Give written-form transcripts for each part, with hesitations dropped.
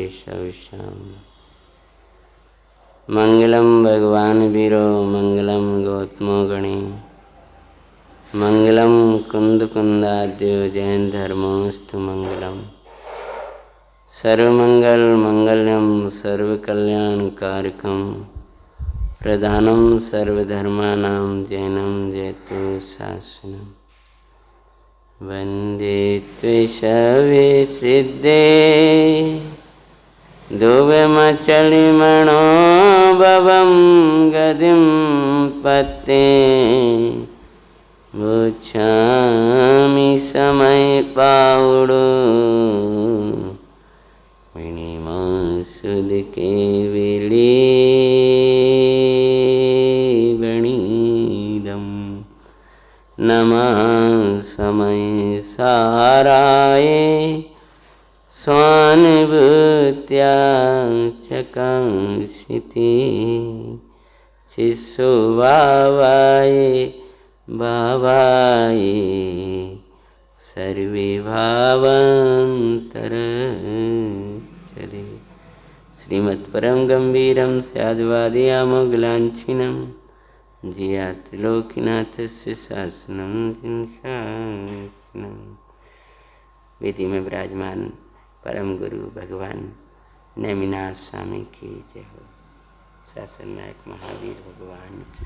केशविश्याम। मंगलम भगवान वीरो मंगलम गौतमो गणे, मंगलम कुंद कुंदाद्यो जैन धर्मोस्तु मंगलम। सर्वमंगल मंगल्यम सर्वकल्याणकारकम, प्रधानम सर्वधर्मानां जैनम जयतु शासनम। वंदे त्विषवे सिद्धे दुवमचलिमणो भवं गदिं पत्ते, बुच्छामि समय पाउडो विनिमा सुध के विली बणीदम। नमः समय साराय स्वानुभूत्या चकांक्षिति, शिशुभावाय भावाय सर्वे भावांतरचरे। श्रीमत्परम गंभीरम स्याद्वादयामोगलांछिनम, जिया त्रिलोकीनाथस्य शासनम शासनम। वेदी में विराजमान परम गुरु भगवान नेमिनाथ स्वामी की जय हो। शासन नायक महावीर भगवान की।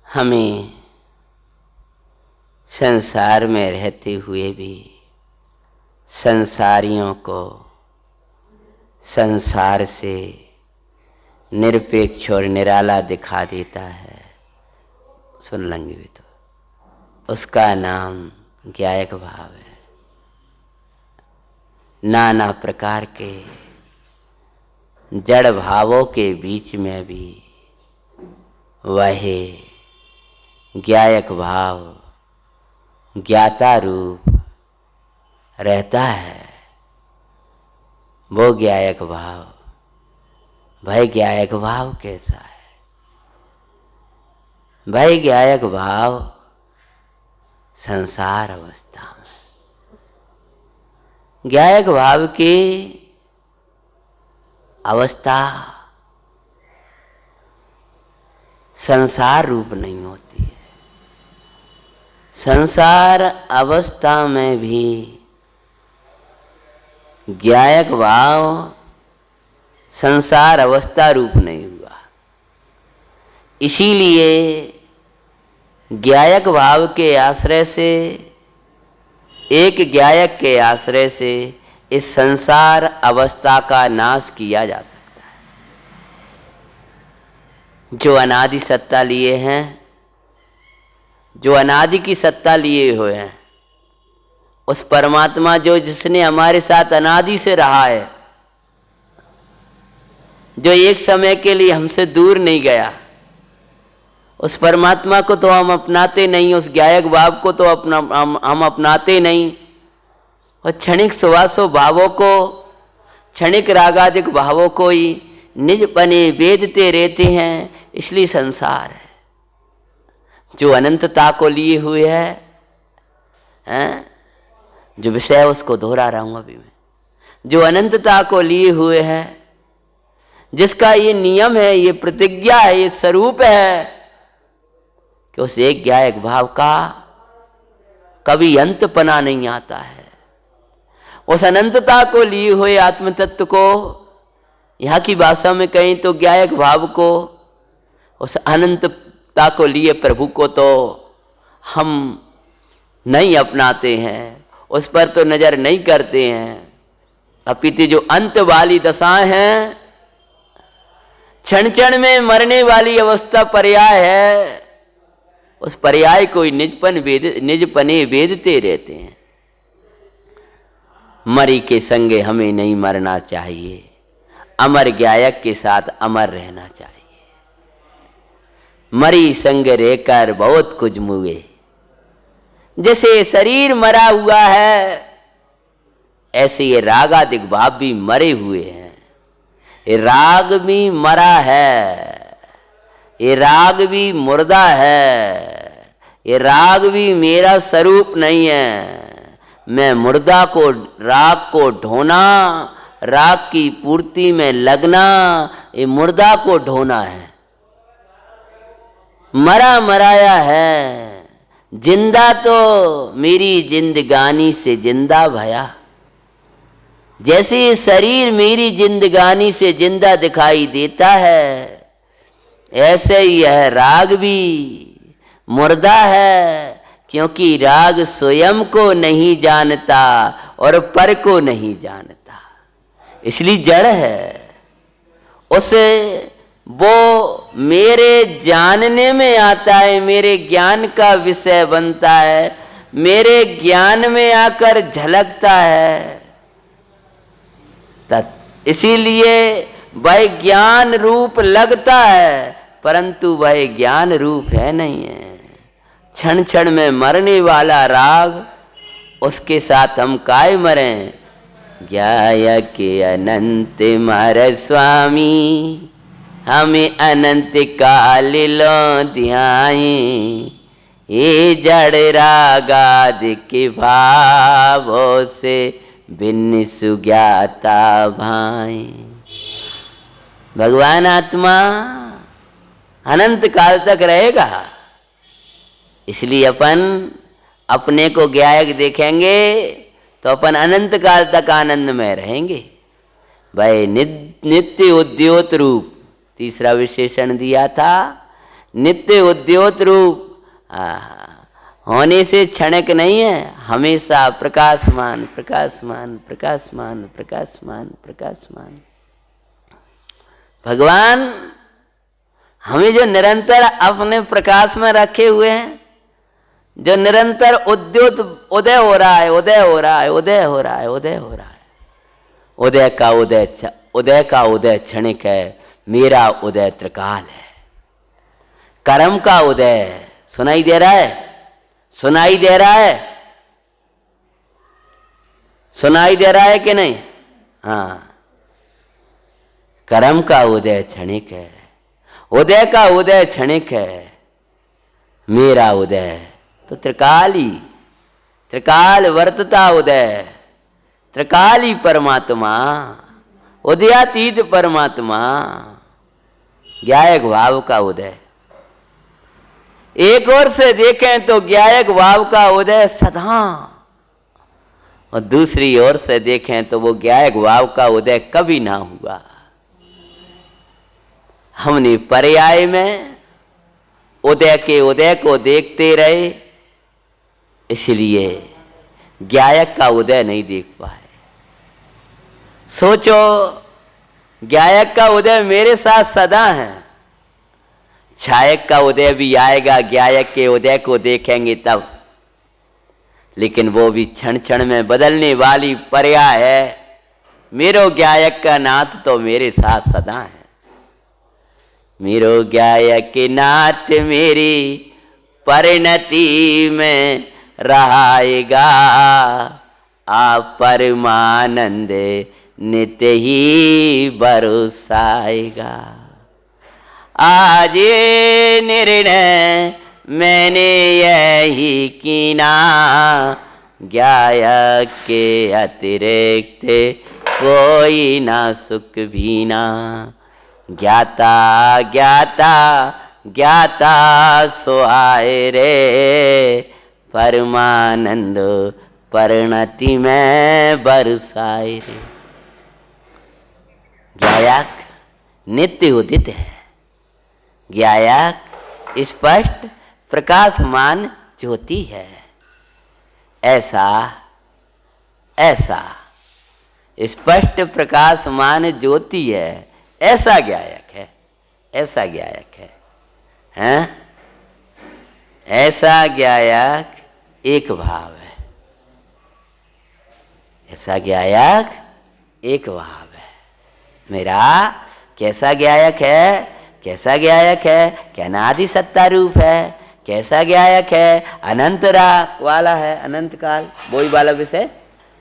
हमें संसार में रहते हुए भी संसारियों को संसार से निरपेक्ष और निराला दिखा देता है। सुन लेंगे भी तो, उसका नाम ज्ञायक भाव है। नाना प्रकार के जड़ भावों के बीच में भी वह ज्ञायक भाव ज्ञाता रूप रहता है। वो ज्ञायक भाव, भाई ज्ञायक भाव कैसा है? भाई ज्ञायक भाव संसार अवस्था में, ज्ञायक भाव की अवस्था संसार रूप नहीं होती है। संसार अवस्था में भी ज्ञायक भाव संसार अवस्था रूप नहीं हुआ। इसीलिए ज्ञायक भाव के आश्रय से, एक ज्ञायक के आश्रय से इस संसार अवस्था का नाश किया जा सकता है। जो अनादि सत्ता लिए हैं, जो अनादि की सत्ता लिए हुए हैं, उस परमात्मा जो जिसने हमारे साथ अनादि से रहा है, जो एक समय के लिए हमसे दूर नहीं गया, उस परमात्मा को तो हम अपनाते नहीं, उस ज्ञायक भाव को तो हम अपनाते नहीं। और क्षणिक सुवासो भावों को, क्षणिक रागादिक भावों को ही निजपने वेदते रहते हैं। इसलिए संसार है जो अनंतता को लिए हुए है, जो विषय उसको दोहरा रहा हूं अभी मैं, जो अनंतता को लिए हुए है, जिसका ये नियम है, ये प्रतिज्ञा है, ये स्वरूप है कि उस एक ज्ञायक भाव का कभी अंतपना नहीं आता है। उस अनंतता को लिए हुए आत्म तत्व को, यहाँ की भाषा में कहें तो ज्ञायक भाव को, उस अनंतता को लिए प्रभु को तो हम नहीं अपनाते हैं, उस पर तो नजर नहीं करते हैं। अपितु जो अंत वाली दशाएं हैं, क्षण क्षण में मरने वाली अवस्था पर्याय है, उस पर्याय को निजपने वेदते रहते हैं। मरी के संगे हमें नहीं मरना चाहिए, अमर ज्ञायक के साथ अमर रहना चाहिए। मरी संग रहकर बहुत कुछ मुए, जैसे शरीर मरा हुआ है, ऐसे ये रागादिक भाव भी मरे हुए हैं। ये राग भी मरा है, ये राग भी मुर्दा है, ये राग भी मेरा स्वरूप नहीं है, मैं मुर्दा को राग को ढोना, राग की पूर्ति में लगना, ये मुर्दा को ढोना है। मरा मराया है, जिंदा तो मेरी जिंदगानी से जिंदा भया। जैसे ये शरीर मेरी जिंदगानी से जिंदा दिखाई देता है, ऐसे ही यह राग भी मुर्दा है, क्योंकि राग स्वयं को नहीं जानता और पर को नहीं जानता, इसलिए जड़ है। उसे वो मेरे जानने में आता है, मेरे ज्ञान का विषय बनता है, मेरे ज्ञान में आकर झलकता है। इसीलिए वह ज्ञान रूप लगता है, परंतु वह ज्ञान रूप है नहीं है। क्षण क्षण में मरने वाला राग, उसके साथ हम काय मरें। ज्ञाय के अनंत मर स्वामी, हमें अनंत काल लो ध्याए। ये जड़ रागाद के भावों से भिन्न सुज्ञाता भाई। भगवान आत्मा अनंत काल तक रहेगा, इसलिए अपन अपने को ज्ञायक देखेंगे तो अपन अनंत काल तक आनंद में रहेंगे। भाई नित्य उद्योत रूप, तीसरा विशेषण दिया था, नित्य उद्योत रूप होने से क्षणिक नहीं है, हमेशा प्रकाशमान प्रकाशमान प्रकाशमान प्रकाशमान प्रकाशमान। भगवान हमें जो निरंतर अपने प्रकाश में रखे हुए हैं, जो निरंतर उद्योत उदय हो रहा है, उदय हो रहा है, उदय हो रहा है, उदय हो रहा है। उदय का उदय क्षणिक है, मेरा उदय त्रिकाल है। कर्म का उदय सुनाई दे रहा है, सुनाई दे रहा है, सुनाई दे रहा है कि नहीं? हाँ, कर्म का उदय क्षणिक है, उदय का उदय क्षणिक है, मेरा उदय तो त्रिकाली, त्रिकाल वर्तता उदय, त्रिकाली परमात्मा, उदयातीत परमात्मा, ज्ञायक भाव का उदय। एक ओर से देखें तो ज्ञायक भाव का उदय सदा, और दूसरी ओर से देखें तो वो ज्ञायक भाव का उदय कभी ना हुआ। हमने पर्याय में उदय के उदय को देखते रहे, इसलिए ज्ञायक का उदय नहीं देख पाए। सोचो, ज्ञायक का उदय मेरे साथ सदा है, छायक का उदय भी आएगा, ज्ञायक के उदय को देखेंगे तब, लेकिन वो भी क्षण क्षण में बदलने वाली पर्याय है। मेरो ज्ञायक का नाथ तो मेरे साथ सदा है, मेरो ज्ञायक नाथ मेरी परिणति में रहेगा। आप परमानंद नित्य ही बरसाएगा। आज ये निर्णय मैंने यही कीना, ज्ञायक के अतिरिक्त कोई ना सुख भी ना। ज्ञाता ज्ञाता ज्ञाता सोहाए रे, परमानंद परिणति में बरसाए रे। ज्ञायक नित्य उदित है, ज्ञायक स्पष्ट प्रकाशमान ज्योति है। ऐसा ऐसा स्पष्ट प्रकाशमान ज्योति है, ऐसा ज्ञायक है, ऐसा ज्ञायक है, हैं? ऐसा ज्ञायक एक भाव है, ऐसा ज्ञायक एक भाव है। मेरा कैसा ज्ञायक है, कैसा ज्ञायक है, क्या अनादि सत्ता रूप है, कैसा ज्ञायक है, अनंत राग वाला है, अनंत काल वही वाला विषय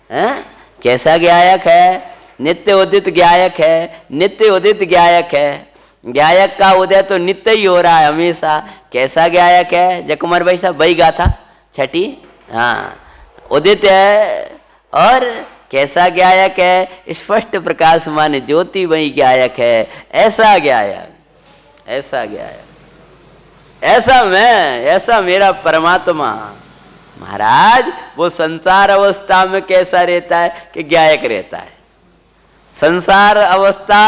है। कैसा ज्ञायक है, नित्य उदित ज्ञायक है, नित्य उदित ज्ञायक है। ज्ञायक का उदय तो नित्य ही हो रहा है हमेशा। कैसा ज्ञायक है, जय कुमार भाई साहब वही गाथा छठी। हाँ, उदित है और कैसा गायक है, स्पष्ट प्रकाशमान ज्योतिमयी गायक है। ऐसा गायक, ऐसा गायक, ऐसा मैं, ऐसा मेरा परमात्मा। महाराज वो संसार अवस्था में कैसा रहता है कि गायक रहता है। संसार अवस्था,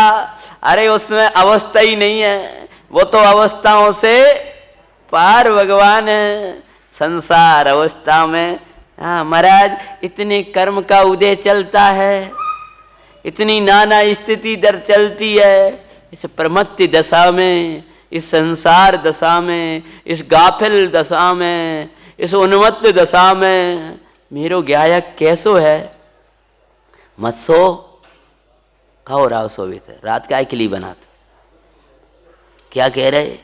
अरे उसमें अवस्था ही नहीं है, वो तो अवस्थाओं से पार भगवान है। संसार अवस्था में हाँ महाराज इतने कर्म का उदय चलता है, इतनी नाना स्थिति दर चलती है। इस प्रमत्त दशा में, इस संसार दशा में, इस गाफिल दशा में, इस उन्मत्त दशा में मेरो गायक कैसो है। मत सो, खाओ राव सोवित है, रात काय के लिए बनाते। क्या कह रहे,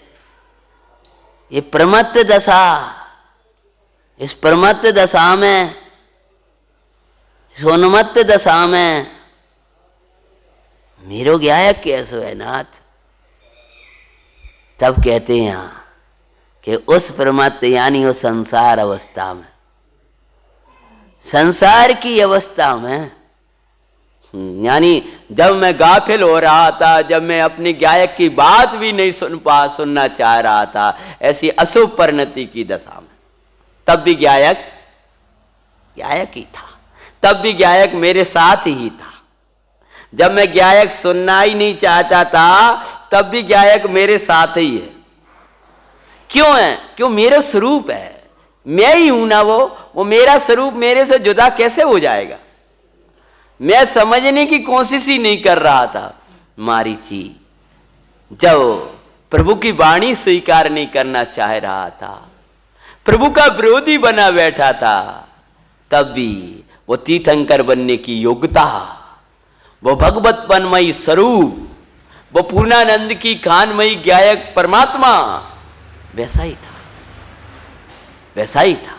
ये प्रमत्त दशा, इस प्रमत्त दशा में, इस उन्मत्त दशा में मेरो गायक कैसो है नाथ। तब कहते हैं यहां कि उस प्रमत्त यानी उस संसार अवस्था में, संसार की अवस्था में, यानी जब मैं गाफिल हो रहा था, जब मैं अपनी गायक की बात भी नहीं सुनना चाह रहा था, ऐसी अशुभ परिणति की दशा में, तब भी गायक गायक ही था। तब भी गायक मेरे साथ ही था। जब मैं गायक सुनना ही नहीं चाहता था, तब भी गायक मेरे साथ ही है। क्यों है? क्यों मेरा स्वरूप है, मैं ही हूं ना। वो मेरा स्वरूप मेरे से जुदा कैसे हो जाएगा। मैं समझने की कोशिश ही नहीं कर रहा था। मारीची जब प्रभु की वाणी स्वीकार नहीं करना चाह रहा था, प्रभु का विरोधी बना बैठा था, तब भी वो तीर्थंकर बनने की योग्यता, वो भगवत पन्मयी स्वरूप, वो पूर्णानंद की खानमयी गायक परमात्मा वैसा ही था, वैसा ही था।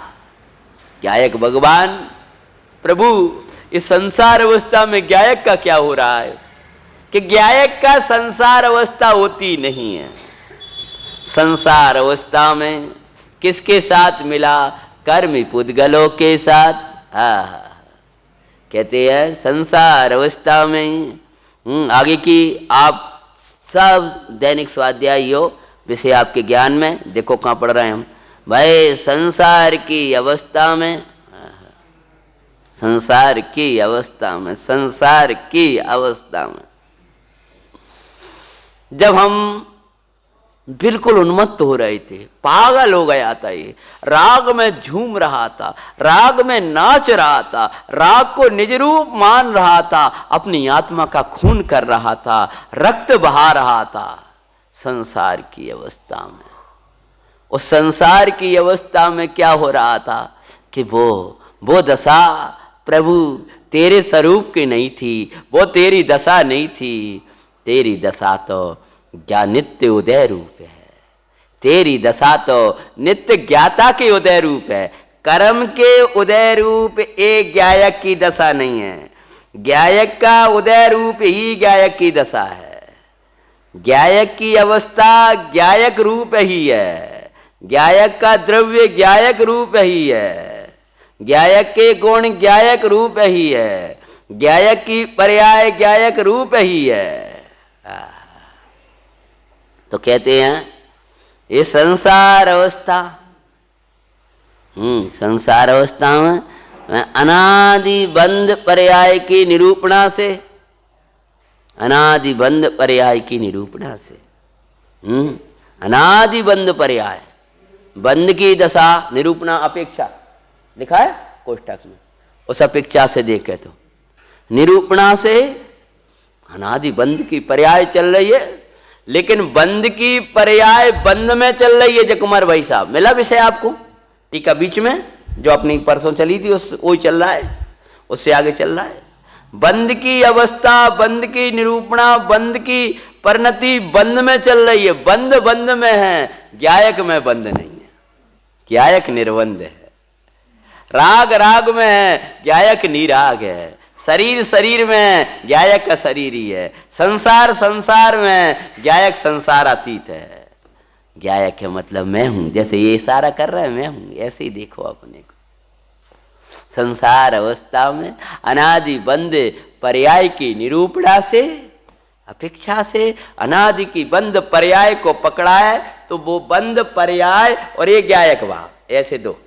गायक भगवान प्रभु इस संसार अवस्था में गायक का क्या हो रहा है कि गायक का संसार अवस्था होती नहीं है। संसार अवस्था में किसके साथ मिला? कर्मी पुद्गलों के साथ। कहते हैं संसार अवस्था में आगे की आप सब दैनिक स्वाध्याय हो, विषय आपके ज्ञान में, देखो कहाँ पढ़ रहे हैं हम भाई। संसार की अवस्था में, संसार की अवस्था में, संसार की अवस्था में जब हम बिल्कुल उन्मत्त हो रहे थे, पागल हो गया था, ये राग में झूम रहा था, राग में नाच रहा था, राग को निज रूप मान रहा था, अपनी आत्मा का खून कर रहा था, रक्त बहा रहा था संसार की अवस्था में। उस संसार की अवस्था में क्या हो रहा था कि वो दशा प्रभु तेरे स्वरूप की नहीं थी, वो तेरी दशा नहीं थी। तेरी दशा तो क्या नित्य उदय रूप है, तेरी दशा तो नित्य ज्ञाता के उदय रूप है। कर्म के उदय रूप एक गायक की दशा नहीं है, गायक का उदय रूप ही गायक की दशा है। गायक की अवस्था गायक रूप ही है, गायक का द्रव्य गायक रूप ही है, गायक के गुण गायक रूप ही है, गायक की पर्याय गायक रूप ही है। तो कहते हैं ये संसार अवस्था, संसार अवस्था में अनादि बंध पर्याय की निरूपणा से, अनादि बंध पर्याय की निरूपणा से, अनादि बंध पर्याय, बंध की दशा निरूपणा अपेक्षा लिखा है कोष्ठक में, उस अपेक्षा से देखे तो निरूपणा से अनादि बंध की पर्याय चल रही है, लेकिन बंद की पर्याय बंद में चल रही है। जयकुमार भाई साहब मिला विषय आपको? टीका बीच में जो अपनी परसों चली थी उस वही चल रहा है, उससे आगे चल रहा है। बंद की अवस्था, बंद की निरूपणा, बंद की परिणति बंद में चल रही है, बंद बंद में है, गायक में बंद नहीं है, गायक निर्बंध है। राग राग में है, गायक निराग है। शरीर शरीर में, गायक का शरीर ही है। संसार संसार में, गायक संसार अतीत है। गायक है मतलब मैं हूं, जैसे ये इशारा कर रहा है मैं हूं, ऐसे ही देखो अपने को। संसार अवस्था में अनादि बंद पर्याय की निरूपणा से, अपेक्षा से अनादि की बंद पर्याय को पकड़ा है, तो वो बंद पर्याय और ये ज्ञायक भाव, ऐसे दो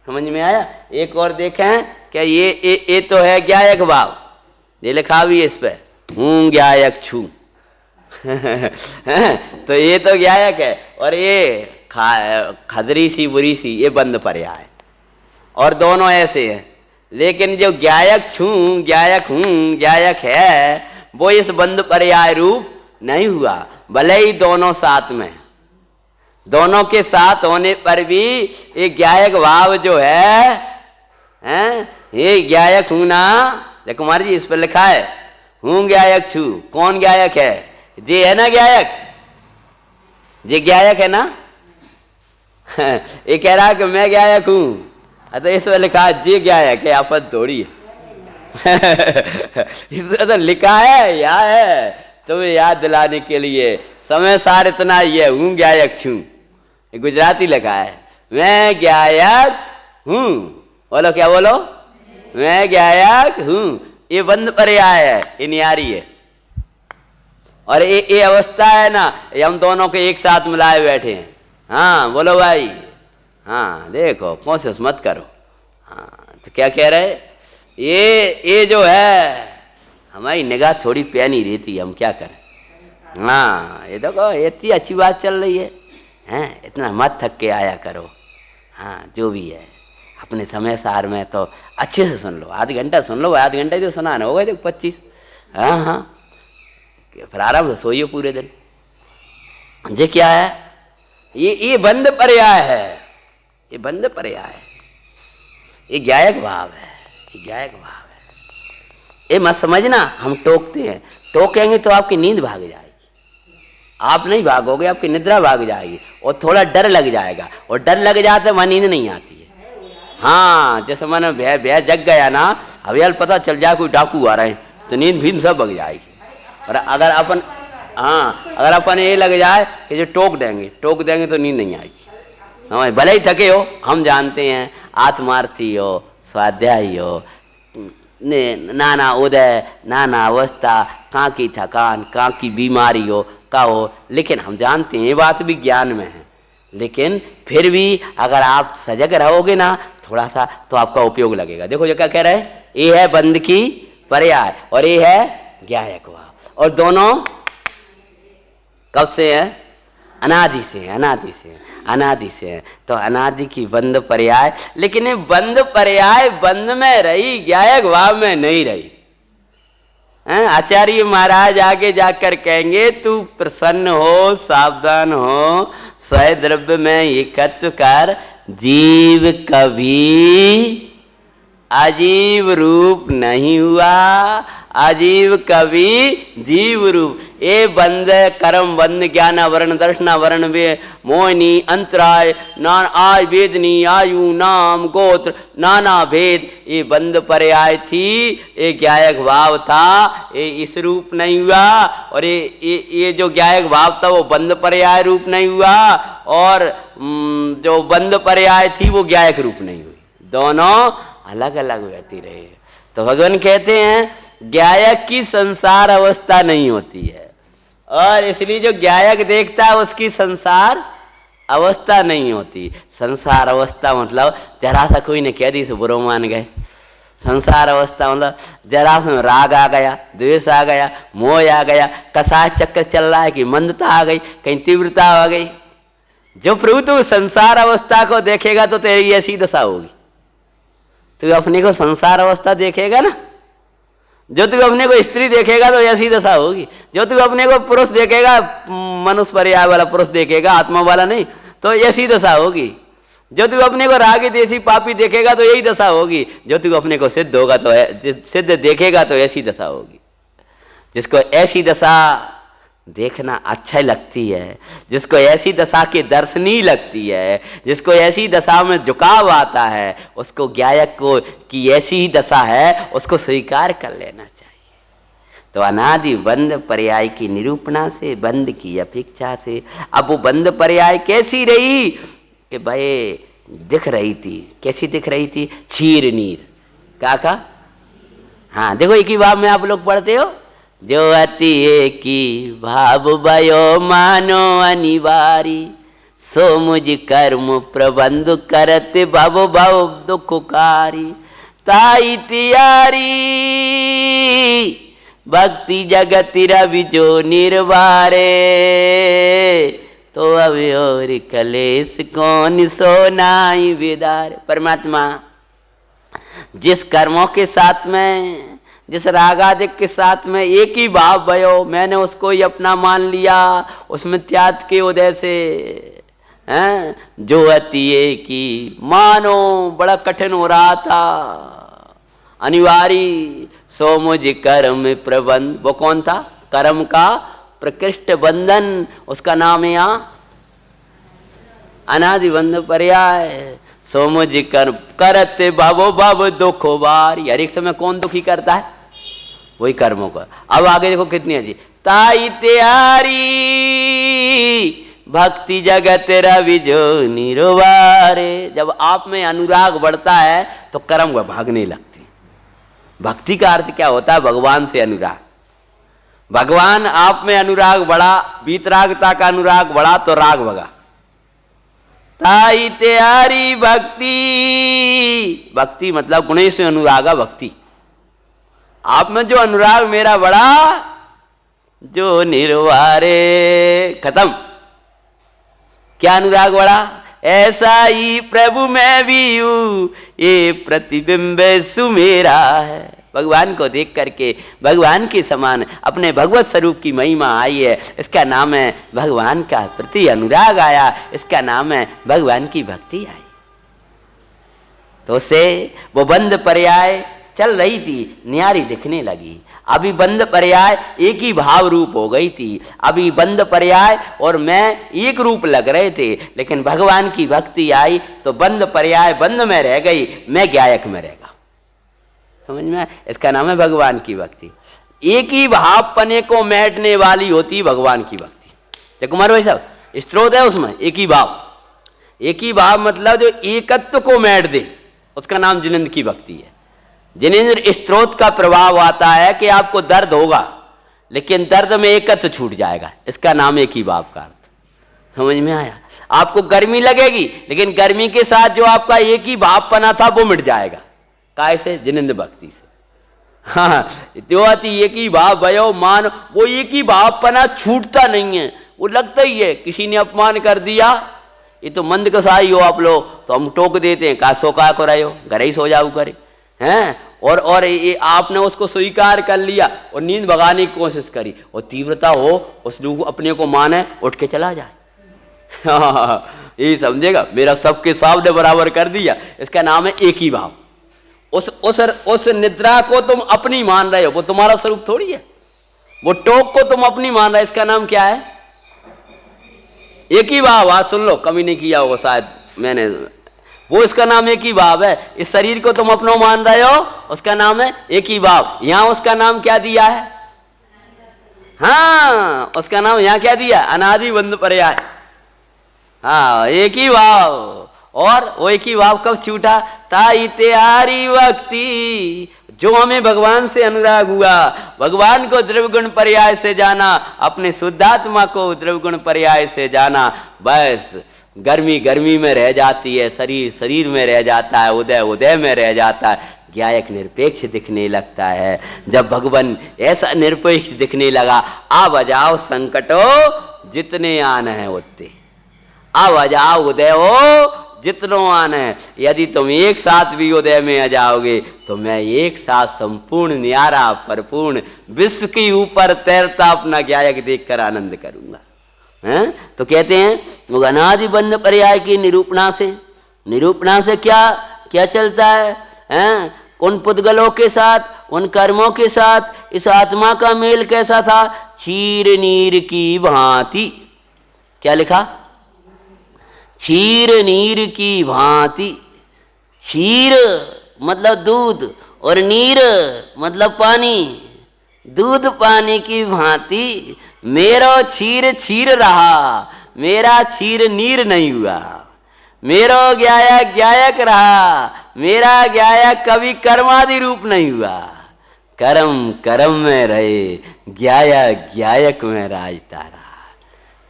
समझ में आया। एक और देखें क्या, ये तो है ज्ञायक भाव, ये लिखा भी है इस पे, हूँ ज्ञायक छू तो ये तो ज्ञायक है, और ये खदरी सी बुरी सी ये बंद पर्याय, और दोनों ऐसे हैं। लेकिन जो ज्ञायक छू ज्ञायक हूँ ज्ञायक है, वो इस बंद पर्याय रूप नहीं हुआ, भले ही दोनों साथ में, दोनों के साथ होने पर भी ये ज्ञायक भाव जो है, ये ज्ञायक हूं ना, देखो कुमार जी इस पर लिखा है हूं ज्ञायक छू, कौन ज्ञायक है, जे है ना ज्ञायक, जे ज्ञायक है ना ये कह रहा है कि मैं ज्ञायक हूं, तो इस पर लिखा है जे ज्ञायक है, आफत थोड़ी इसमें तो लिखा है या है, तुम्हें याद दिलाने के लिए समय सार इतना ही है, हूं ज्ञायक छू, गुजराती लिखा है, मैं ज्ञायक हूं, बोलो क्या बोलो, मैं ज्ञायक हूं, ये बंद पर्याय है, ये न्यारी है, और ये अवस्था है ना, ये हम दोनों के एक साथ मिलाए बैठे हैं। हाँ बोलो भाई, हाँ देखो कोशिश मत करो। हाँ तो क्या कह रहे, ये जो है हमारी निगाह थोड़ी प्यानी रहती है, हम क्या करें। हाँ ये देखो इतनी अच्छी बात चल रही है, हैं इतना मत थक के आया करो। हाँ जो भी है अपने समय सार में तो अच्छे से सुन लो, आध घंटा सुन लो, आध घंटा तो सुनाना होगा, देखो 25। हाँ हाँ फिर आराम से सोइए पूरे दिन। ये क्या है, ये बंद पर्याय है, ये बंद पर्याय है, ये ज्ञायक भाव है, ये ज्ञायक भाव है। ये मत समझना हम टोकते हैं, टोकेंगे तो आपकी नींद भाग जाएगी, आप नहीं भागोगे, आपकी निद्रा भाग जाएगी, और थोड़ा डर लग जाएगा, और डर लग जाता है वहाँ नींद नहीं आती है। हाँ जैसे मैंने भय जग गया ना, हवेल पता चल जाए कोई डाकू आ रहे हैं, तो नींद भी सब भाग जाएगी। और अगर अपन, हाँ अगर अपन ये लग जाए कि जो टोक देंगे तो नींद नहीं आएगी। हाँ भले ही थके हो, हम जानते हैं, आत्मार्थी हो, स्वाध्यायी हो, नाना उदय नाना अवस्था, कहाँ की थकान, कहाँ की बीमारी हो का हो, लेकिन हम जानते हैं ये बात भी ज्ञान में है। लेकिन फिर भी अगर आप सजग रहोगे ना थोड़ा सा, तो आपका उपयोग लगेगा। देखो जो क्या कह रहे हैं, ये है बंद की पर्याय और ये है ज्ञायक भाव, और दोनों कब से है, अनादि से है, अनादि से है, अनादि से है। तो अनादि की बंद पर्याय, लेकिन ये बंद पर्याय बंद में रही, ज्ञायक भाव में नहीं रही। आचार्य महाराज आगे जाकर कहेंगे, तू प्रसन्न हो, सावधान हो, स्वय द्रव्य में एकत्व कर, जीव कभी अजीव रूप नहीं हुआ, अजीव कभी जीव रूप। ये बंद कर्म बंद ज्ञान वर्ण दर्शना वर्ण वे मोहिनी अंतराय नान आय वेदनी आयु नाम गोत्र नाना भेद, ये बंद पर्याय थी, ये ज्ञायक भाव था, ये इस रूप नहीं हुआ। और ये जो ज्ञायक भाव था वो बंद पर्याय रूप नहीं हुआ, और जो बंद पर्याय थी वो ज्ञायक रूप नहीं हुई, दोनों अलग अलग बहती रही। तो भगवान कहते हैं ज्ञायक की संसार अवस्था नहीं होती है, और इसलिए जो ज्ञायक देखता है उसकी संसार अवस्था नहीं होती। संसार अवस्था मतलब जरा सा कोई ने कह दी तो बुरो मान गए। संसार अवस्था मतलब जरा सा राग आ गया, द्वेष आ गया, मोह आ गया, कसाय चक्कर चल रहा है कि मंदता आ गई, कहीं तीव्रता आ गई। जो प्रभु तू संसार अवस्था को देखेगा तो तेरी ऐसी दशा होगी। तू अपने को संसार अवस्था देखेगा ना, जो तू अपने को स्त्री देखेगा तो ऐसी दशा होगी। जो तू अपने को पुरुष देखेगा, मनुष्य पर्याय वाला पुरुष देखेगा, आत्मा वाला नहीं, तो ऐसी दशा होगी। जो तू अपने को रागी देसी पापी देखेगा तो यही दशा होगी। जो तू अपने को सिद्ध होगा तो सिद्ध देखेगा तो ऐसी दशा होगी। जिसको ऐसी दशा देखना अच्छा लगती है, जिसको ऐसी दशा के दर्शनी लगती है, जिसको ऐसी दशा में झुकाव आता है, उसको ज्ञायक को की ऐसी ही दशा है उसको स्वीकार कर लेना चाहिए। तो अनादि बंद पर्याय की निरूपणा से, बंद की अपेक्षा से, अब वो बंद पर्याय कैसी रही कि भाई दिख रही थी, कैसी दिख रही थी, क्षीर नीर। क्या कहा? हाँ देखो, एक ही भाव में आप लोग पढ़ते हो, जो अति एक ही भाव भयो मानो अनिवारी, सो मुझ कर्म प्रबंध करते भव भव दुखकारी, ताई तियारी भक्ति जगत रवि जो निर्वारे, तो अब और कलेश कौन सो नाई विदार। परमात्मा जिस कर्मों के साथ में, जिस रागादिक के साथ में एक ही भाव भयो, मैंने उसको ही अपना मान लिया, उसमें त्याग के उदय से हैं, जो अति एक ही मानो बड़ा कठिन हो रहा था, अनिवार्य, सो मुझ कर्म प्रबंध, वो कौन था? कर्म का प्रकृष्ट बंधन, उसका नाम है यहाँ अनादि बंध पर्याय। सो मुझ कर्म करते भवो भव दुखो बारी, हर एक समय कौन दुखी करता है? वही कर्मों का। अब आगे देखो कितनी अच्छी, ताई त्यारी भक्ति जगत रवि जो निरवारे। जब आप में अनुराग बढ़ता है तो कर्म को भागने लगते। भक्ति का अर्थ क्या होता है? भगवान से अनुराग। भगवान आप में अनुराग बढ़ा, वीतरागता का अनुराग बढ़ा तो राग भगा। ताई त्यारी भक्ति, भक्ति मतलब गुणे से अनुरागा भक्ति। आप में जो अनुराग मेरा बढ़ा, जो निर्वारे, खत्म। क्या अनुराग बढ़ा? ऐसा ही प्रभु मैं भी हूं, ये प्रतिबिंब सुमेरा है। भगवान को देख करके भगवान के समान अपने भगवत स्वरूप की महिमा आई है, इसका नाम है भगवान का प्रति अनुराग आया, इसका नाम है भगवान की भक्ति आई। तो उससे वो बंद पर्याय चल रही थी, न्यारी दिखने लगी। अभी बंद पर्याय एक ही भाव रूप हो गई थी, अभी बंद पर्याय और मैं एक रूप लग रहे थे, लेकिन भगवान की भक्ति आई तो बंद पर्याय बंद में रह गई, मैं गायक में रह गया। समझ में? इसका नाम है भगवान की भक्ति। एक ही भाव पने को मैटने वाली होती भगवान की भक्ति। जय कुमार भाई साहब, स्त्रोत है उसमें एक ही भाव। एक ही भाव मतलब जो एकत्व को मैट दे, उसका नाम जिनेंद्र की भक्ति है। जिनेंद्र स्त्रोत का प्रभाव आता है कि आपको दर्द होगा, लेकिन दर्द में एकत्व छूट जाएगा, इसका नाम एक ही भाव का अर्थ। समझ में आया? आपको गर्मी लगेगी, लेकिन गर्मी के साथ जो आपका एक ही भाव पना था वो मिट जाएगा। काय से? जिनेंद्र भक्ति से। हाँ, जो आती एक ही भाव भयो मान, वो एक ही भाव पना छूटता नहीं है, वो लगता ही है। किसी ने अपमान कर दिया, ये तो मंद कसाई हो आप लोग, तो हम टोक देते हैं, का सो का को रहे हो, घर ही सो जाओ करे हैं। और ये आपने उसको स्वीकार कर लिया और नींद भगाने की कोशिश करी, और तीव्रता हो, उस लोग अपने को माने, उठ के चला जाए। ये समझेगा, मेरा सबके सामने बराबर कर दिया, इसका नाम है एक ही भाव। उस निद्रा को तुम अपनी मान रहे हो, वो तुम्हारा स्वरूप थोड़ी है। वो टोक को तुम अपनी मान रहे हो, इसका नाम क्या है? एक ही भाव। आज सुन लो, कमी नहीं किया होगा शायद मैंने, वो इसका नाम एक ही भाव है। इस शरीर को तुम अपना मान रहे हो, उसका नाम है एक ही भाव। यहां उसका नाम क्या दिया है? हाँ, उसका नाम यहां क्या दिया? अनादि बंध पर्याय। हाँ, एक ही भाव। और वो एक ही भाव कब छूटा? ताई त्यारी भक्ति, जो हमें भगवान से अनुराग हुआ, भगवान को द्रव्य गुण पर्याय से जाना, अपने शुद्धात्मा को द्रव्य गुण पर्याय से जाना, बस गर्मी गर्मी में रह जाती है, शरीर शरीर में रह जाता है, उदय उदय में रह जाता है, गायक निरपेक्ष दिखने लगता है। जब भगवान ऐसा निरपेक्ष दिखने लगा, आ बजाओ संकटो जितने आन है उतने, आ बजाओ उदय हो जितनो आन है। यदि तुम एक साथ भी उदय में आ जाओगे तो मैं एक साथ संपूर्ण न्यारा परिपूर्ण विश्व के ऊपर तैरता अपना गायक देखकर आनंद करूंगा। हैं? तो कहते हैं वो अनादि बंध पर्याय की निरूपणा से क्या क्या चलता है? हैं? उन पुद्गलों के साथ, उन कर्मों के साथ इस आत्मा का मेल कैसा था? क्षीर नीर की भांति। क्या लिखा? क्षीर नीर की भांति। क्षीर मतलब दूध और नीर मतलब पानी। दूध पानी की भांति मेरा क्षीर क्षीर रहा, मेरा क्षीर नीर नहीं हुआ। मेरो ज्ञायक ज्ञायक रहा, मेरा ज्ञायक कभी कर्मादि रूप नहीं हुआ। कर्म कर्म में रहे, ज्ञायक ज्ञायक में राजता रहा।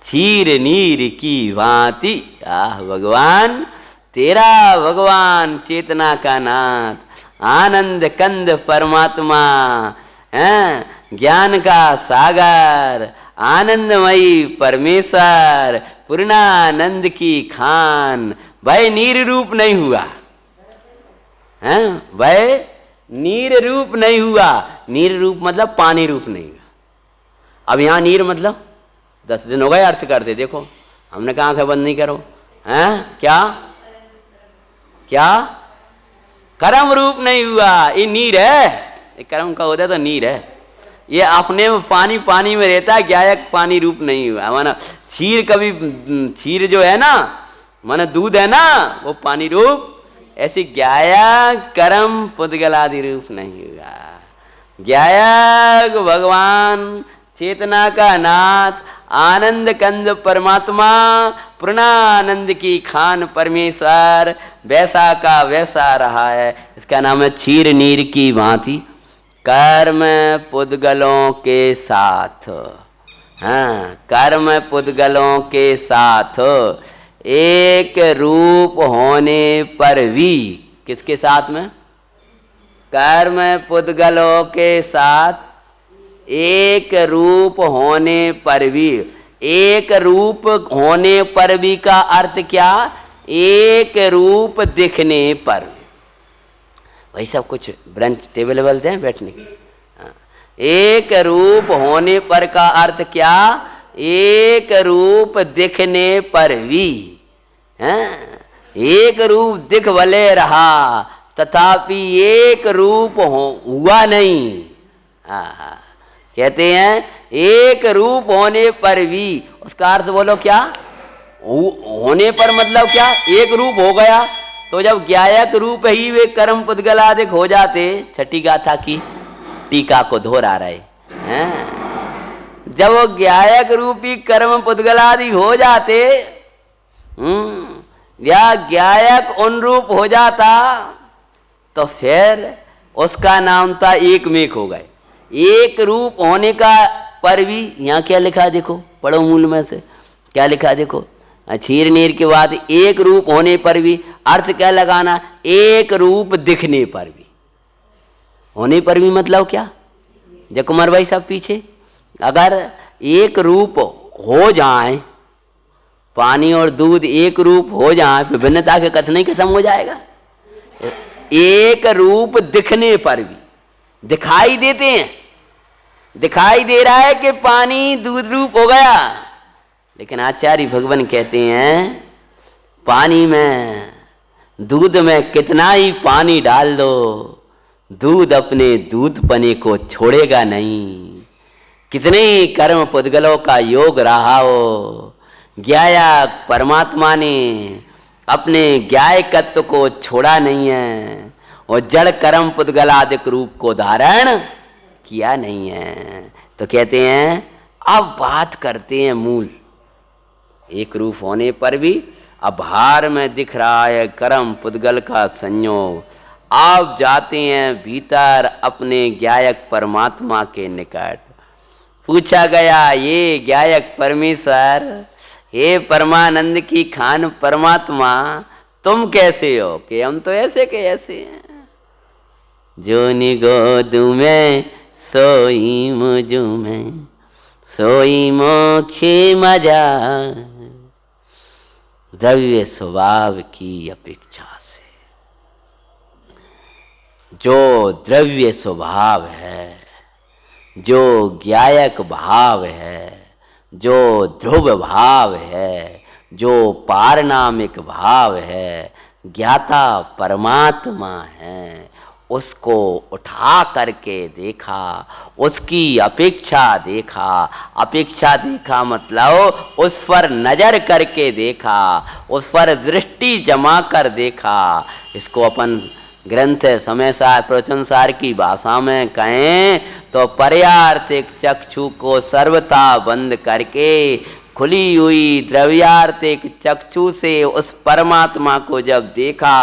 क्षीर नीर की भांति, आह भगवान तेरा भगवान चेतना का नाथ, आनंद कंद परमात्मा, ज्ञान का सागर, आनंदमयी परमेश्वर, पूर्णानंद की खान, वह नीर रूप नहीं हुआ, वह नीर रूप नहीं हुआ। नीर रूप मतलब पानी रूप नहीं हुआ। अब यहाँ नीर मतलब 10 दिन हो गए अर्थ करते, देखो हमने कहा आंखें बंद नहीं करो, हैं क्या क्या कर्म रूप नहीं हुआ, ये नीर है, ये कर्म का होता है तो नीर है, ये अपने में पानी पानी में रहता है, ज्ञायक पानी रूप नहीं हुआ। माना क्षीर कभी, क्षीर जो है ना माना दूध है ना, वो पानी रूप, ऐसी ज्ञायक कर्म पुद्गलादि रूप नहीं हुआ। ज्ञायक भगवान चेतना का नाथ, आनंद कंद परमात्मा, पूर्णानंद की खान परमेश्वर, वैसा का वैसा रहा है। इसका नाम है क्षीर नीर की भांति, कर्म पुद्गलों के साथ, हाँ कर्म पुद्गलों के साथ एक रूप होने पर भी, किसके साथ में? कर्म पुद्गलों के साथ एक रूप होने पर भी। एक रूप होने पर भी का अर्थ क्या? एक रूप दिखने पर। वही सब कुछ ब्रेंच टेबल बोलते हैं बैठने की। एक रूप होने पर का अर्थ क्या? एक रूप दिखने पर भी, एक रूप दिख भले रहा तथापि एक रूप हुआ नहीं। कहते हैं एक रूप होने पर भी, उसका अर्थ बोलो क्या? होने पर मतलब क्या? एक रूप हो गया तो जब ज्ञायक रूप ही वे कर्म पुद्गलादिक हो जाते। छठी गाथा की टीका को दोहरा रहे हैं, जब वो ज्ञायक रूपी कर्म पुद्गलादि हो जाते, या ज्ञायक उन रूप हो जाता, तो फिर उसका नाम था एक मेक हो गए। एक रूप होने का पर भी, यहाँ क्या लिखा है देखो, पढ़ो मूल में से क्या लिखा है देखो। क्षीर नीर के बाद एक रूप होने पर भी, अर्थ क्या लगाना? एक रूप दिखने पर भी। होने पर भी मतलब क्या? जय कुमार भाई साहब पीछे, अगर एक रूप हो जाए, पानी और दूध एक रूप हो जाए, फिर भिन्नता के कथन ही खत्म हो जाएगा। एक रूप दिखने पर भी, दिखाई देते हैं, दिखाई दे रहा है कि पानी दूध रूप हो गया, लेकिन आचार्य भगवान कहते हैं पानी में, दूध में कितना ही पानी डाल दो, दूध अपने दूधपने को छोड़ेगा नहीं। कितने ही कर्म पुद्गलों का योग रहा हो, ज्ञायक परमात्मा ने अपने ज्ञायकत्व को छोड़ा नहीं है और जड़ कर्म पुद्गलादिक रूप को धारण किया नहीं है। तो कहते हैं अब बात करते हैं मूल। एक रूप होने पर भी आभार में दिख रहा है कर्म पुद्गल का संयोग। आप जाते हैं भीतर अपने ज्ञायक परमात्मा के निकट। पूछा गया ये ज्ञायक परमेश्वर, हे परमानंद की खान परमात्मा, तुम कैसे हो? कि हम तो ऐसे के ऐसे हैं। जो निगोद में सोई मुझ में, सोई मोक्षे मजा, द्रव्य स्वभाव की अपेक्षा से। जो द्रव्य स्वभाव है, जो ज्ञायक भाव है, जो ध्रुव भाव है, जो पारनामिक भाव है, ज्ञाता परमात्मा है, उसको उठा करके देखा, उसकी अपेक्षा देखा। अपेक्षा देखा मतलब उस पर नजर करके देखा, उस पर दृष्टि जमा कर देखा। इसको अपन ग्रंथ समयसार प्रवचनसार की भाषा में कहें तो पर्यार्थिक चक्षु को सर्वथा बंद करके खुली हुई द्रव्यार्थिक चक्षु से उस परमात्मा को जब देखा,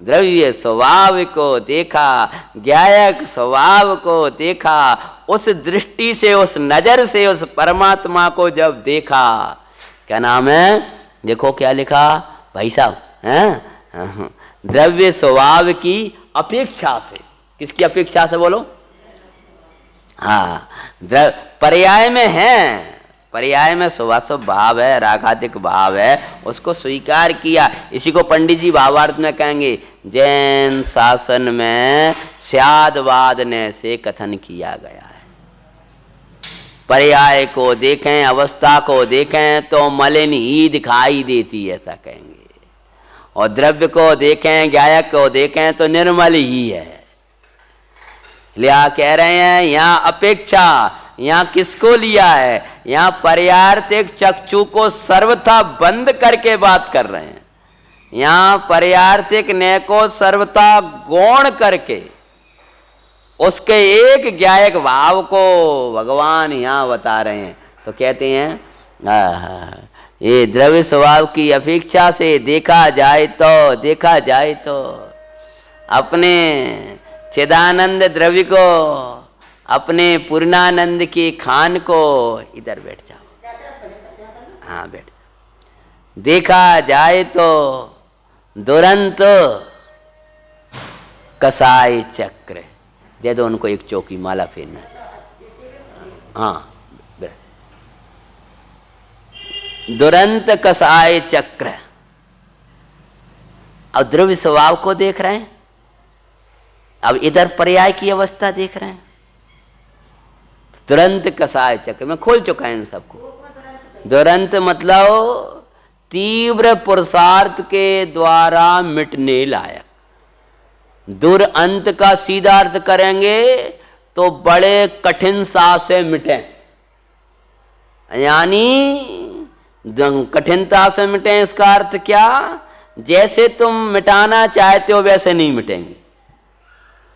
द्रव्य स्वभाव को देखा, ज्ञायक स्वभाव को देखा, उस दृष्टि से, उस नजर से उस परमात्मा को जब देखा, क्या नाम है, देखो क्या लिखा भाई साहब, हैं, द्रव्य स्वभाव की अपेक्षा से, किसकी अपेक्षा से बोलो, हाँ, पर्याय में है, पर्याय में शुभाशुभ भाव है, रागाधिक भाव है, उसको स्वीकार किया। इसी को पंडित जी भावार्थ में कहेंगे, जैन शासन में स्यादवाद ने से कथन किया गया है। पर्याय को देखें, अवस्था को देखें तो मलिन ही दिखाई देती है, ऐसा कहेंगे, और द्रव्य को देखें, ज्ञायक को देखें तो निर्मल ही है। लिया कह रहे हैं यहाँ अपेक्षा, यहाँ किसको लिया है, यहाँ पर्यार्थिक चक्षु को सर्वथा बंद करके बात कर रहे हैं। यहाँ पर्यार्थिक नय को सर्वथा गौण करके उसके एक ज्ञायक भाव को भगवान यहाँ बता रहे हैं। तो कहते हैं ये द्रव्य स्वभाव की अपेक्षा से देखा जाए तो अपने चिदानंद द्रव्य को, अपने पूर्णानंद की खान को, इधर बैठ जाओ, हाँ बैठ जाओ, देखा जाए तो दुरंत कसाई चक्र, दे दो उनको एक चौकी, माला फेरना, हाँ, दुरंत कसाई चक्र। अब द्रव्य स्वभाव को देख रहे हैं, अब इधर पर्याय की अवस्था देख रहे हैं। दुरंत कसाय चक्र में खोल चुका है इन सबको। दुरंत मतलब तीव्र पुरुषार्थ के द्वारा मिटने लायक। दुर अंत का सीधा अर्थ करेंगे तो बड़े कठिन सा से मिटे, यानी कठिनता से मिटे। इसका अर्थ क्या, जैसे तुम मिटाना चाहते हो वैसे नहीं मिटेंगे।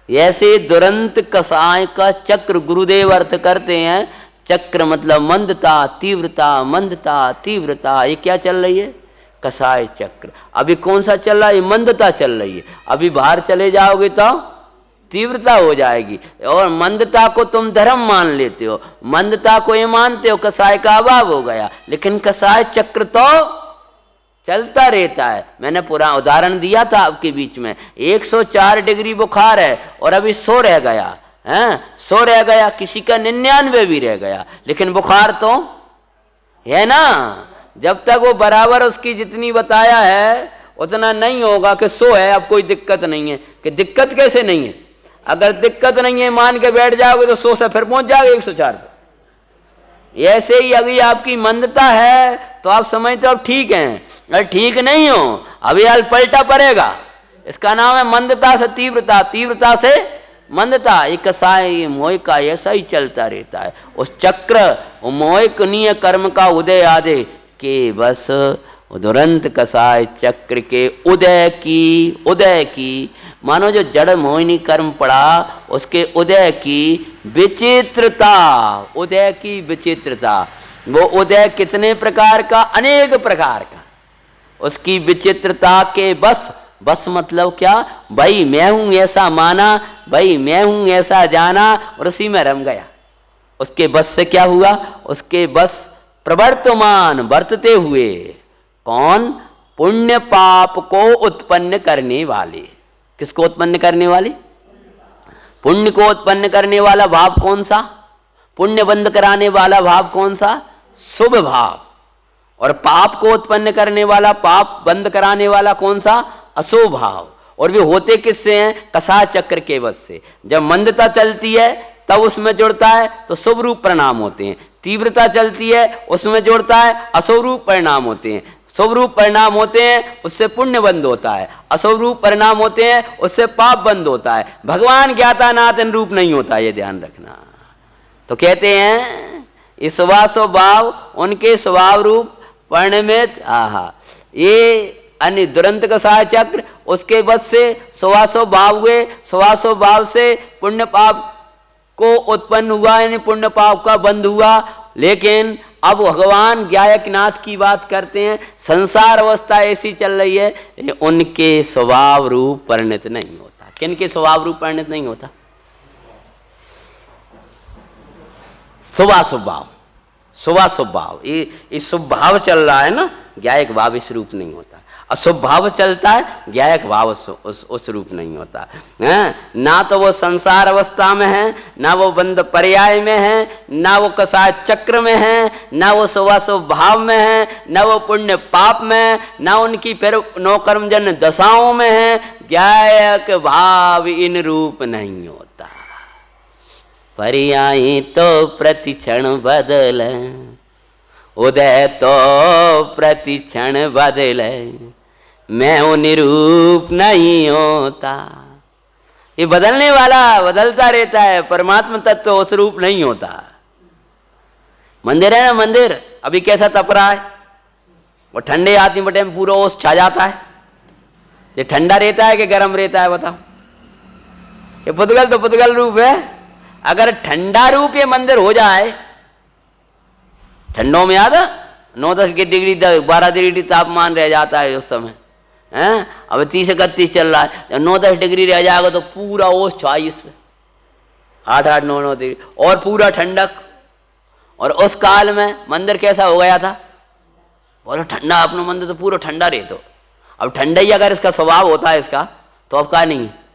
ऐसे दुरंत कसाय का चक्र गुरुदेव अर्थ करते हैं। चक्र मतलब मंदता, तीव्रता, मंदता, तीव्रता, ये क्या चल रही है, कसाय चक्र। अभी कौन सा चल रहा है, मंदता चल रही है। अभी बाहर चले जाओगे तो तीव्रता हो जाएगी, और मंदता को तुम धर्म मान लेते हो, मंदता को ये मानते हो कसाय का अभाव हो गया। लेकिन कसाय चक्र तो चलता रहता है। मैंने पूरा उदाहरण दिया था आपके बीच में, 104 डिग्री बुखार है और अभी 100 रह गया है, 100 रह गया, किसी का 99 भी रह गया, लेकिन बुखार तो है ना। जब तक वो बराबर उसकी जितनी बताया है उतना नहीं होगा कि 100 है, अब कोई दिक्कत नहीं है। कि दिक्कत कैसे नहीं है, अगर दिक्कत नहीं है मान के बैठ जाओगे तो 100 से फिर पहुंच जाओगे 104 पे। ऐसे ही अभी आपकी मंदता है तो आप समझते हो अब ठीक है, अरे ठीक नहीं हो, अभी हाल पलटा पड़ेगा। इसका नाम है मंदता से तीव्रता, तीव्रता से मंदता। एक कसाय मोह का ऐसा ही चलता रहता है। उस चक्र मोहनीय कर्म का उदय आदे के बस दुरंत कसाय चक्र के उदय की मानो जो जड़ मोहिनी कर्म पड़ा उसके उदय की विचित्रता, उदय की विचित्रता। वो उदय कितने प्रकार का, अनेक प्रकार का। उसकी विचित्रता के बस मतलब क्या, भाई मैं हूं ऐसा माना, भाई मैं हूं ऐसा जाना और उसी में रम गया। उसके बस से क्या हुआ, उसके बस प्रवर्तमान बरतते हुए कौन, पुण्य पाप को उत्पन्न करने वाले। किसको उत्पन्न करने वाले, पुण्य को उत्पन्न करने वाला भाव कौन सा, पुण्य बंद कराने वाला भाव कौन सा, शुभ भाव। और पाप को उत्पन्न करने वाला, पाप बंद कराने वाला कौन सा, अशुभ भाव। और वे होते किससे हैं, कसाय चक्र के वश से। जब मंदता चलती है तब उसमें जुड़ता है तो शुभ रूप परिणाम होते हैं, तीव्रता चलती है उसमें जुड़ता है अशुभ रूप परिणाम होते हैं। शुभ रूप परिणाम होते हैं उससे पुण्य बंद होता है, अशुभ रूप परिणाम होते हैं उससे पाप बंद होता है। भगवान ज्ञाता नाथन रूप नहीं होता, ये ध्यान रखना। तो कहते हैं ये स्वभाव भाव उनके स्वभाव रूप परिणमित, ये अन्य दुरंत कसाय चक्र उसके बस से स्वभाव भाव हुए, स्वभाव भाव से पुण्य पाप को उत्पन्न हुआ, यानी पुण्य पाप का बंध हुआ। लेकिन अब भगवान गायकनाथ की बात करते हैं, संसार अवस्था ऐसी चल रही है, उनके स्वभाव रूप परिणत नहीं होता। किनके स्वभाव रूप परिणत नहीं होता? स्वभाव, शुभ भाव, ये शुभ भाव चल रहा है ना, गायक भाव इस रूप नहीं होता। अशुभ भाव चलता है, गायक भाव उस रूप नहीं होता है। ना तो वो संसार अवस्था में है, ना वो बंद पर्याय में है, ना वो कसाय चक्र में है, ना वो शुभ भाव में है, ना वो पुण्य पाप में, ना उनकी फिर नौ कर्मजन दशाओं में है। गायक भाव इन रूप नहीं होता। पर्याय तो प्रतिक्षण बदले, उदय तो प्रतिक्षण बदले, मैं वो निरूप नहीं होता। ये बदलने वाला बदलता रहता है, परमात्मा तत्व उस रूप नहीं होता। मंदिर है ना, मंदिर अभी कैसा तप रहा है, वो ठंडे आदमी बटे में पूरा ओस छा जाता है। ये ठंडा रहता है कि गर्म रहता है बताओ? ये पुद्गल तो पुद्गल रूप है। अगर ठंडा रूप ये मंदिर हो जाए, ठंडों में याद 9-10 डिग्री 12 डिग्री तापमान रह जाता है उस समय, हैं? अब 30-31 चल रहा है, जब 9-10 डिग्री रह जाएगा तो पूरा ओस छाई इसमें, 8-8, 9-9 डिग्री और पूरा ठंडक। और उस काल में मंदिर कैसा हो गया था, बोलो ठंडा, अपना मंदिर तो पूरा ठंडा रहे। तो अब ठंडा ही अगर इसका स्वभाव होता है इसका, तो अब का नहीं है।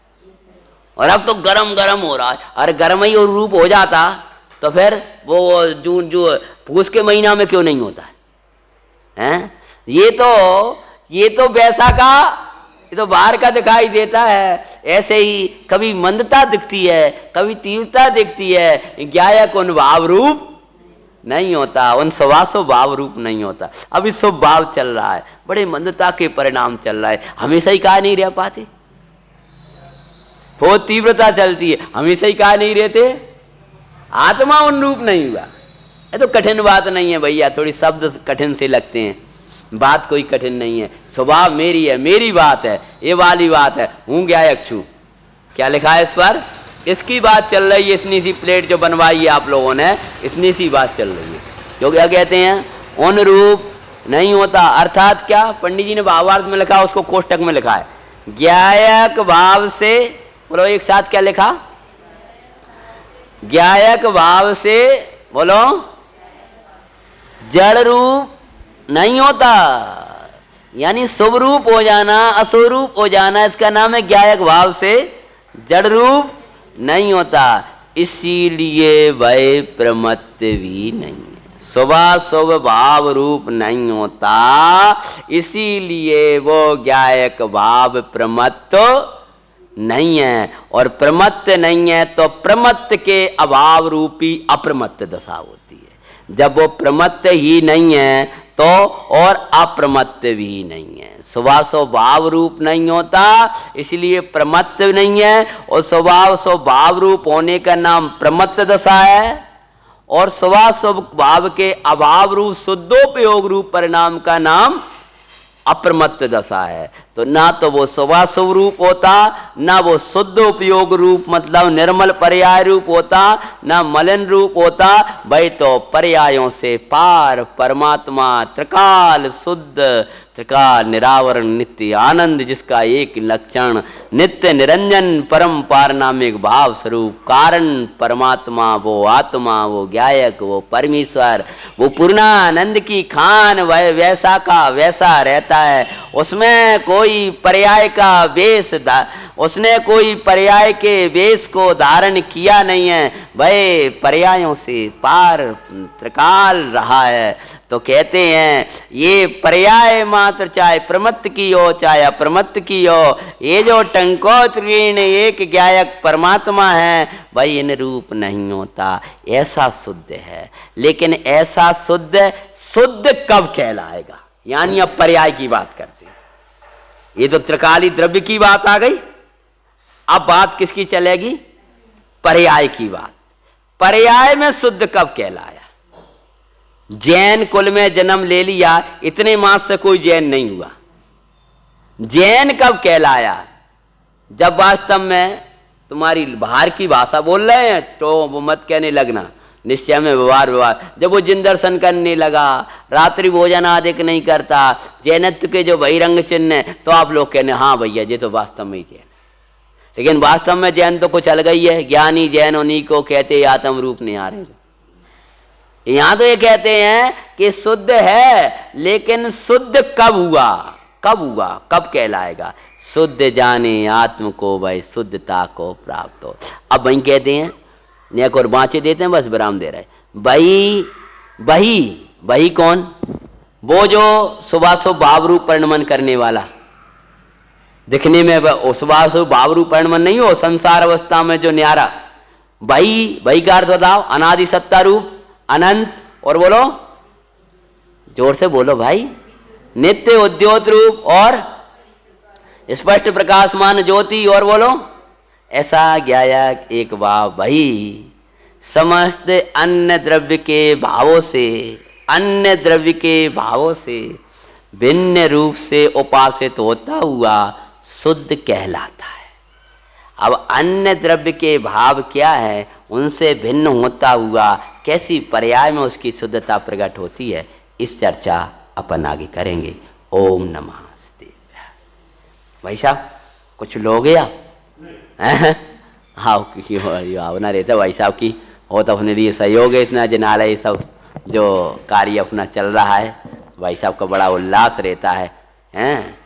और अब तो गरम गरम हो रहा है। अरे गर्म ही और रूप हो जाता तो फिर वो जून जो पूस के महीना में क्यों नहीं होता है? ये तो वैसा का, ये तो बाहर का दिखाई देता है। ऐसे ही कभी मंदता दिखती है, कभी तीव्रता दिखती है। गायक उन भाव रूप नहीं होता, उन स्वभाव भाव रूप नहीं होता। अभी शुभ भाव चल रहा है, बड़े मंदता के परिणाम चल रहा है, हमेशा ही कहा नहीं रह पाते। बहुत तीव्रता चलती है, हमेशा ही कहा नहीं रहते। आत्मा उन रूप नहीं हुआ। ये तो कठिन बात नहीं है भैया, थोड़ी शब्द कठिन से लगते हैं, बात कोई कठिन नहीं है। स्वभाव मेरी है, मेरी बात है, ये वाली बात है। हूँ गायक छू, क्या लिखा है इस पर? इसकी बात चल रही है। इतनी सी प्लेट जो बनवाई है आप लोगों ने, इतनी सी बात चल रही है। जो क्या कहते हैं, उन रूप नहीं होता। अर्थात क्या, पंडित जी ने भावार्थ में लिखा, उसको कोष्टक में लिखा है, गायक भाव से, बोलो एक साथ क्या लिखा? गायक भाव से, बोलो, जड़ रूप नहीं होता। यानी शुभ रूप हो जाना, अशुभ रूप हो जाना, इसका नाम है गायक भाव से जड़ रूप नहीं होता। इसीलिए वह प्रमत्त भी नहीं है, शुभ भाव रूप नहीं होता। इसीलिए वो गायक भाव प्रमत्त नहीं है। और प्रमत्त नहीं है तो प्रमत्त के अभाव रूपी अप्रमत्त दशा होती है। जब वो प्रमत्त ही नहीं है तो और अप्रमत्त भी नहीं है। स्वभाव रूप नहीं होता, इसलिए प्रमत्त नहीं है। और स्वभाव रूप होने का नाम प्रमत्त दशा है। और स्वभाव के अभाव रूप शुद्धोपयोग रूप परिणाम का नाम अप्रमत्त दशा है। तो ना तो वो शुभ रूप होता, ना वो शुद्ध उपयोग रूप मतलब निर्मल पर्याय रूप होता, ना मलिन रूप होता। भाई तो पर्यायों से पार परमात्मा त्रिकाल शुद्ध, त्रिकाल निरावरण नित्य आनंद, जिसका एक लक्षण नित्य निरंजन परम पारनामिक भाव स्वरूप कारण परमात्मा, वो आत्मा, वो गायक, वो परमेश्वर, वो पूर्णानंद की खान वैसा का वैसा रहता है। उसमें कोई पर्याय का वेश, उसने कोई पर्याय के वेश को धारण किया नहीं है। भाई पर्यायों से पार त्रिकाल रहा है। तो कहते हैं ये पर्याय मात्र, चाहे प्रमत्त की हो चाहे अप्रमत्त की हो, ये जो टंकोत्रीण एक गायक परमात्मा है, भाई इन रूप नहीं होता। ऐसा शुद्ध है। लेकिन ऐसा शुद्ध कब कहलाएगा? यानी अब पर्याय की बात करते हैं। ये तो त्रिकाली द्रव्य की बात आ गई, अब बात किसकी चलेगी? पर्याय की बात। पर्याय में शुद्ध कब कहलाया? जैन कुल में जन्म ले लिया, इतने मास से कोई जैन नहीं हुआ। जैन कब कहलाया? जब वास्तव में तुम्हारी बाहर की भाषा बोल रहे हैं तो वो मत कहने लगना, निश्चय में व्यवहार। जब वो जिन दर्शन करने लगा, रात्रि भोजन आदि नहीं करता, जैनत्व के जो बहिरंग चिन्ह है, तो आप लोग कहने हाँ भैया ये तो वास्तव में ही जैन। लेकिन वास्तव में जैन तो कुछ अलग ही है। ज्ञानी जैन उन्हीं को कहते आत्म रूप नहीं आ रहे। यहां तो ये कहते हैं कि शुद्ध है, लेकिन शुद्ध कब हुआ, कब हुआ, कब कहलाएगा? शुद्ध जाने आत्म को भाई शुद्धता को प्राप्त हो। अब वहीं कहते हैं, एक और बाँचे देते हैं, बस विराम दे रहे। बही बही बही कौन? वो जो सुबह सुबह भाव रूप परिणमन करने वाला, दिखने में सुबह सुबह भाव रूप परिणमन नहीं हो, संसार अवस्था में जो न्यारा। बही का अर्थ बताओ? अनादि सत्ता रूप, अनंत, और बोलो जोर से बोलो भाई, नित्य उद्योत रूप और स्पष्ट प्रकाशमान ज्योति, और बोलो ऐसा ज्ञायक एक भाव भई समस्त अन्य द्रव्य के भावों से, अन्य द्रव्य के भावों से भिन्न रूप से उपासित होता हुआ शुद्ध कहलाता है। अब अन्य द्रव्य के भाव क्या है? उनसे भिन्न होता हुआ कैसी पर्याय में उसकी शुद्धता प्रकट होती है, इस चर्चा अपन आगे करेंगे। ओम नमः शिवाय। भाई साहब कुछ लोग या हाँ भावना रहता भाई साहब की, हो तो अपने लिए सहयोग है इतना जनालय ये सब जो कार्य अपना चल रहा है, भाई साहब का बड़ा उल्लास रहता है, हैं?